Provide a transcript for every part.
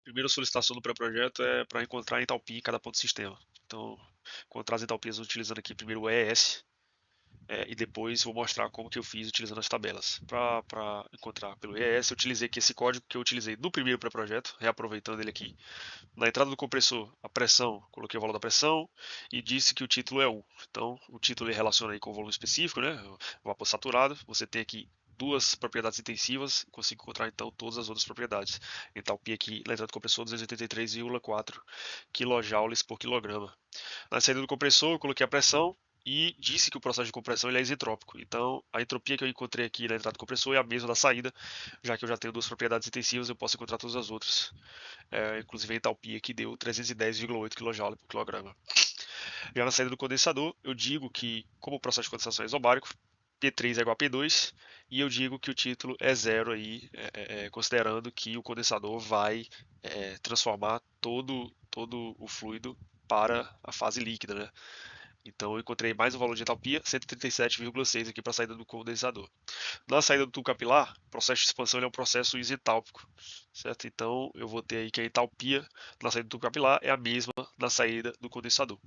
Primeira solicitação do pré-projeto é para encontrar a entalpia em cada ponto do sistema. Então, encontrar as entalpias utilizando aqui primeiro o ES, e depois vou mostrar como que eu fiz utilizando as tabelas. Para encontrar pelo ES, eu utilizei aqui esse código que eu utilizei no primeiro pré-projeto, reaproveitando ele aqui. Na entrada do compressor, a pressão, coloquei o valor da pressão e disse que o título é 1. Então, o título ele relaciona aí com o volume específico, né? O vapor saturado. Você tem aqui duas propriedades intensivas, consigo encontrar então todas as outras propriedades. Entalpia aqui na entrada do compressor 283,4 kJ por quilograma. Na saída do compressor, eu coloquei a pressão e disse que o processo de compressão ele é isentrópico. Então, a entropia que eu encontrei aqui na entrada do compressor é a mesma da saída, já que eu já tenho duas propriedades intensivas, eu posso encontrar todas as outras. Inclusive a entalpia que deu 310,8 kJ por quilograma. Já na saída do condensador, eu digo que, como o processo de condensação é isobárico, P3 é igual a P2, e eu digo que o título é zero aí, considerando que o condensador vai transformar todo o fluido para a fase líquida, né? Então eu encontrei mais um valor de entalpia, 137,6 aqui para a saída do condensador. Na saída do tubo capilar, o processo de expansão é um processo isentálpico, certo? Então eu vou ter aí que a entalpia na saída do tubo capilar é a mesma na saída do condensador.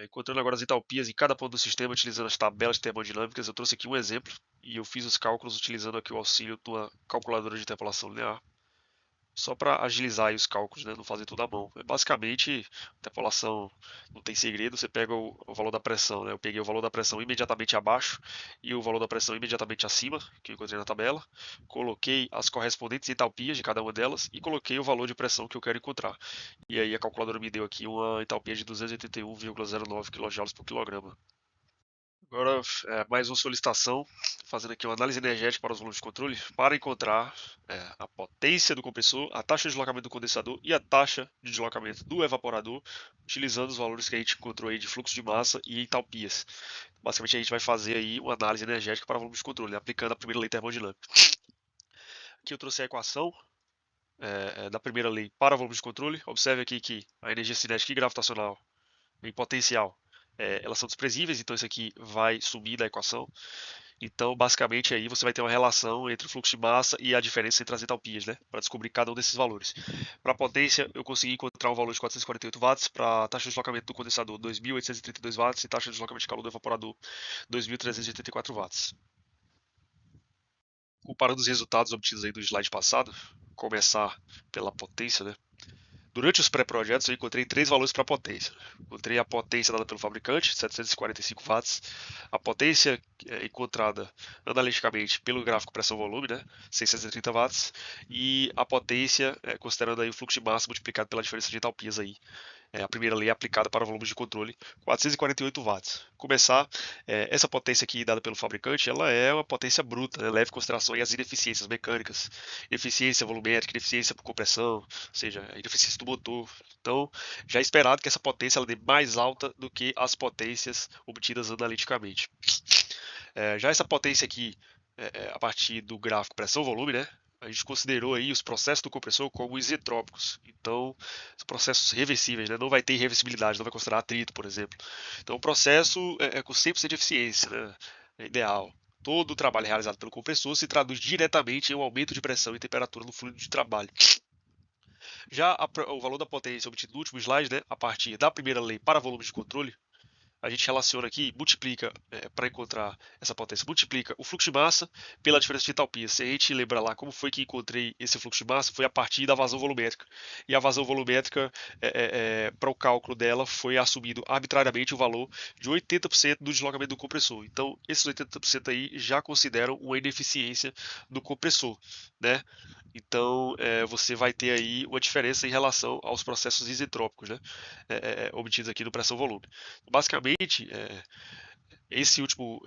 Encontrando agora as entalpias em cada ponto do sistema utilizando as tabelas termodinâmicas, eu trouxe aqui um exemplo e eu fiz os cálculos utilizando aqui o auxílio de uma calculadora de interpolação linear. Só para agilizar aí os cálculos, né? Não fazer tudo à mão. Basicamente, interpolação não tem segredo, você pega o valor da pressão, né? Eu peguei o valor da pressão imediatamente abaixo e o valor da pressão imediatamente acima, que eu encontrei na tabela, coloquei as correspondentes entalpias de cada uma delas e coloquei o valor de pressão que eu quero encontrar. E aí a calculadora me deu aqui uma entalpia de 281,09 kJ por quilograma. Agora, mais uma solicitação, fazendo aqui uma análise energética para os volumes de controle, para encontrar a potência do compressor, a taxa de deslocamento do condensador e a taxa de deslocamento do evaporador, utilizando os valores que a gente encontrou aí de fluxo de massa e entalpias. Basicamente, a gente vai fazer aí uma análise energética para volumes de controle, né, aplicando a primeira lei termodinâmica. Aqui eu trouxe a equação da primeira lei para volumes de controle. Observe aqui que a energia cinética e gravitacional em potencial elas são desprezíveis, então isso aqui vai sumir da equação. Então, basicamente, aí você vai ter uma relação entre o fluxo de massa e a diferença entre as entalpias, né? Para descobrir cada um desses valores. Para a potência, eu consegui encontrar um valor de 448 watts, para a taxa de deslocamento do condensador 2.832 watts e taxa de deslocamento de calor do evaporador 2.384 watts. Comparando os resultados obtidos aí do slide passado, começar pela potência, né? Durante os pré-projetos eu encontrei três valores para potência. Encontrei a potência dada pelo fabricante, 745 watts, a potência encontrada analiticamente pelo gráfico pressão-volume, né, 630 watts, e a potência considerando aí o fluxo de massa multiplicado pela diferença de entalpias aí. A primeira lei é aplicada para volumes de controle, 448 watts. Começar, essa potência aqui dada pelo fabricante, ela é uma potência bruta, né? Leva em consideração as ineficiências mecânicas, eficiência volumétrica, ineficiência por compressão, ou seja, a ineficiência do motor. Então, já é esperado que essa potência ela dê mais alta do que as potências obtidas analiticamente. Já essa potência aqui, a partir do gráfico pressão-volume, né? A gente considerou aí os processos do compressor como isentrópicos. Então, são processos reversíveis, né? Não vai ter reversibilidade, não vai considerar atrito, por exemplo. Então, o processo é com 100% de eficiência, né? É ideal. Todo o trabalho realizado pelo compressor se traduz diretamente em um aumento de pressão e temperatura no fluido de trabalho. Já o valor da potência obtido no último slide, né, a partir da primeira lei para volumes de controle, a gente relaciona aqui, multiplica, para encontrar essa potência, multiplica o fluxo de massa pela diferença de entalpia. Se a gente lembra lá como foi que encontrei esse fluxo de massa, foi a partir da vazão volumétrica. E a vazão volumétrica, para o cálculo dela, foi assumido arbitrariamente o valor de 80% do deslocamento do compressor. Então, esses 80% aí já consideram uma ineficiência do compressor, né? Então, você vai ter aí uma diferença em relação aos processos isentrópicos, né? Obtidos aqui no pressão-volume. Basicamente, esse último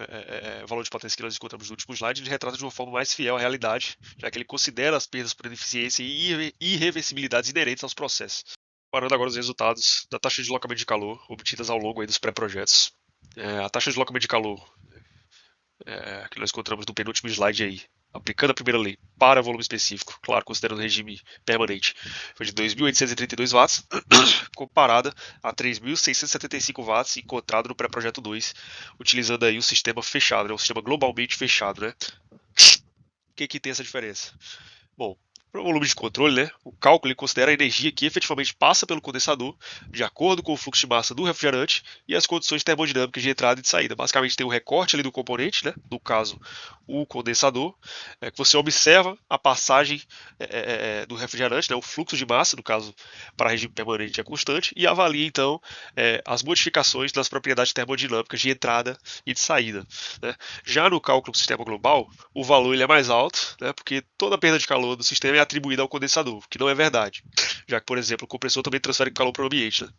valor de potência que nós encontramos no último slide, ele retrata de uma forma mais fiel à realidade, já que ele considera as perdas por ineficiência e irreversibilidades inerentes aos processos. Comparando agora os resultados da taxa de deslocamento de calor obtidas ao longo aí dos pré-projetos. A taxa de deslocamento de calor que nós encontramos no penúltimo slide aí, aplicando a primeira lei para volume específico, claro, considerando o regime permanente, foi de 2.832 watts, comparada a 3.675 watts encontrado no pré-projeto 2, utilizando aí o sistema fechado, né, o sistema globalmente fechado, né? O que tem essa diferença? Bom, Para o volume de controle, né, o cálculo ele considera a energia que efetivamente passa pelo condensador, de acordo com o fluxo de massa do refrigerante e as condições termodinâmicas de entrada e de saída. Basicamente tem o recorte ali do componente, né, no caso o condensador, que você observa a passagem do refrigerante, né, o fluxo de massa, no caso para regime permanente é constante, e avalia então as modificações das propriedades termodinâmicas de entrada e de saída. Né. Já no cálculo do sistema global, o valor ele é mais alto, né, porque toda a perda de calor do sistema é atribuída ao condensador, que não é verdade, já que, por exemplo, o compressor também transfere calor para o ambiente. Né.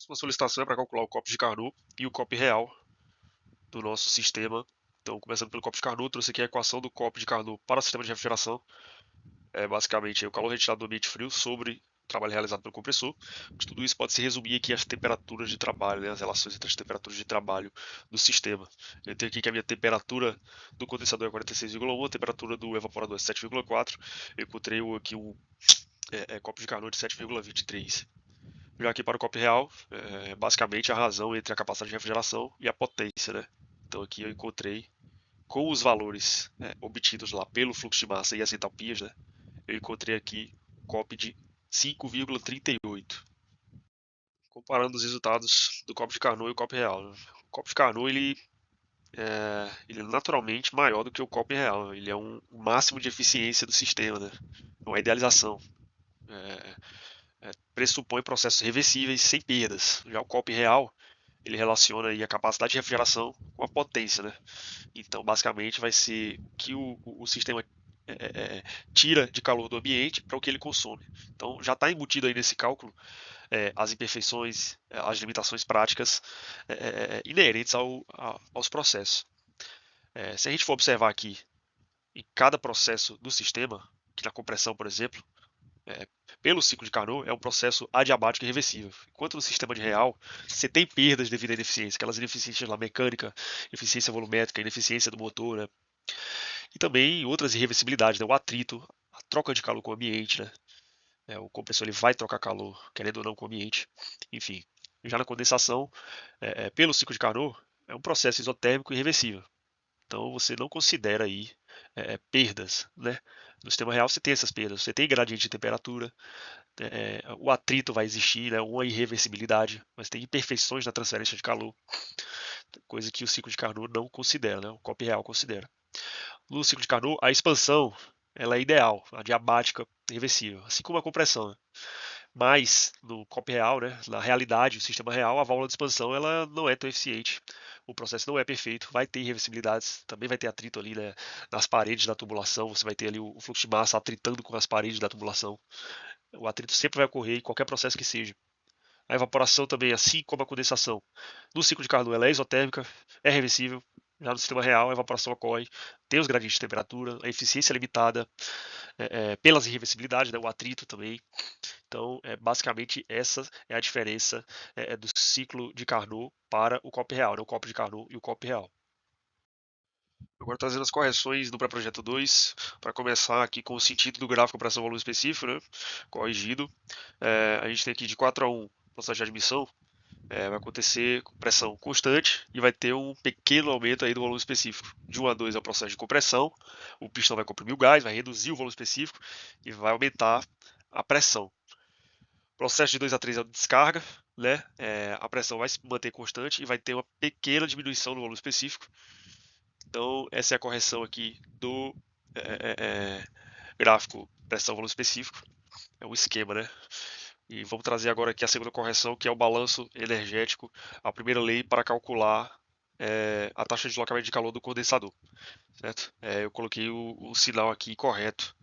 Uma solicitação é para calcular o copo de Carnot e o copo real do nosso sistema. Então, começando pelo copo de Carnot, trouxe aqui a equação do copo de Carnot para o sistema de refrigeração. É basicamente o calor retirado do ambiente frio sobre o trabalho realizado pelo compressor. Mas tudo isso pode se resumir aqui às temperaturas de trabalho, né, as relações entre as temperaturas de trabalho do sistema. Eu tenho aqui que a minha temperatura do condensador é 46,1, a temperatura do evaporador é 7,4. Eu encontrei aqui um copo de Carnot de 7,23. Já aqui para o copo real, basicamente a razão entre a capacidade de refrigeração e a potência. Né? Então aqui eu encontrei com os valores obtidos lá pelo fluxo de massa e as entalpias, né? Eu encontrei aqui um COP de 5,38. Comparando os resultados do copo de Carnot e o copo real. Né? O copo de Carnot ele é naturalmente maior do que o copo real. Ele é um máximo de eficiência do sistema, né? É uma idealização. Pressupõe processos reversíveis sem perdas. Já o copo real ele relaciona aí a capacidade de refrigeração com a potência, né? Então, basicamente, vai ser o que o sistema tira de calor do ambiente para o que ele consome. Então, já está embutido aí nesse cálculo as imperfeições, as limitações práticas inerentes aos processos. Se a gente for observar aqui em cada processo do sistema, que na compressão, por exemplo, pelo ciclo de Carnot, é um processo adiabático e reversível. Enquanto no sistema de real, você tem perdas devido à ineficiência, aquelas ineficiências lá mecânica, eficiência volumétrica, ineficiência do motor, né? E também outras irreversibilidades, né? O atrito, a troca de calor com o ambiente, né? O compressor ele vai trocar calor, querendo ou não, com o ambiente. Enfim, já na condensação, pelo ciclo de Carnot, é um processo isotérmico e reversível. Então você não considera aí perdas, né? No sistema real você tem essas perdas, você tem gradiente de temperatura, o atrito vai existir, né? Uma irreversibilidade, mas tem imperfeições na transferência de calor, coisa que o ciclo de Carnot não considera, né? O copo real considera. No ciclo de Carnot, a expansão ela é ideal, adiabática, reversível, assim como a compressão. Né? Mas no copo real, né, na realidade, o sistema real, a válvula de expansão ela não é tão eficiente. O processo não é perfeito, vai ter irreversibilidades, também vai ter atrito ali, né, nas paredes da tubulação, você vai ter ali o fluxo de massa atritando com as paredes da tubulação. O atrito sempre vai ocorrer em qualquer processo que seja. A evaporação também, assim como a condensação. No ciclo de Carnot, ela é isotérmica, é reversível. Já no sistema real, a evaporação ocorre, tem os gradientes de temperatura, a eficiência é limitada pelas irreversibilidades, né, o atrito também. Então, basicamente, essa é a diferença do ciclo de Carnot para o copo real, né, o copo de Carnot e o copo real. Agora trazendo as correções do pré-projeto 2, para começar aqui com o sentido do gráfico para esse volume específico, né, corrigido. A gente tem aqui de 4 a 1, processo de admissão, vai acontecer com pressão constante e vai ter um pequeno aumento aí do volume específico. De 1 a 2 é o processo de compressão, o pistão vai comprimir o gás, vai reduzir o volume específico e vai aumentar a pressão. Processo de 2 a 3 é o de descarga, né? A pressão vai se manter constante e vai ter uma pequena diminuição no volume específico. Então, essa é a correção aqui do gráfico pressão-volume específico. É um esquema, né? E vamos trazer agora aqui a segunda correção, que é o balanço energético, a primeira lei para calcular a taxa de deslocamento de calor do condensador. Certo? Eu coloquei o sinal aqui correto.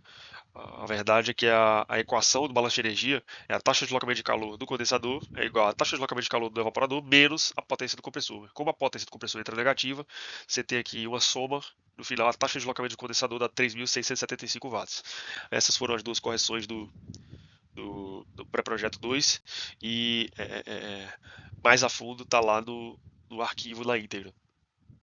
A verdade é que a equação do balanço de energia é a taxa de deslocamento de calor do condensador é igual à taxa de deslocamento de calor do evaporador menos a potência do compressor. Como a potência do compressor entra negativa, você tem aqui uma soma. No final, a taxa de deslocamento do condensador dá 3.675 watts. Essas foram as duas correções do pré-projeto 2 e mais a fundo está lá no arquivo na íntegra.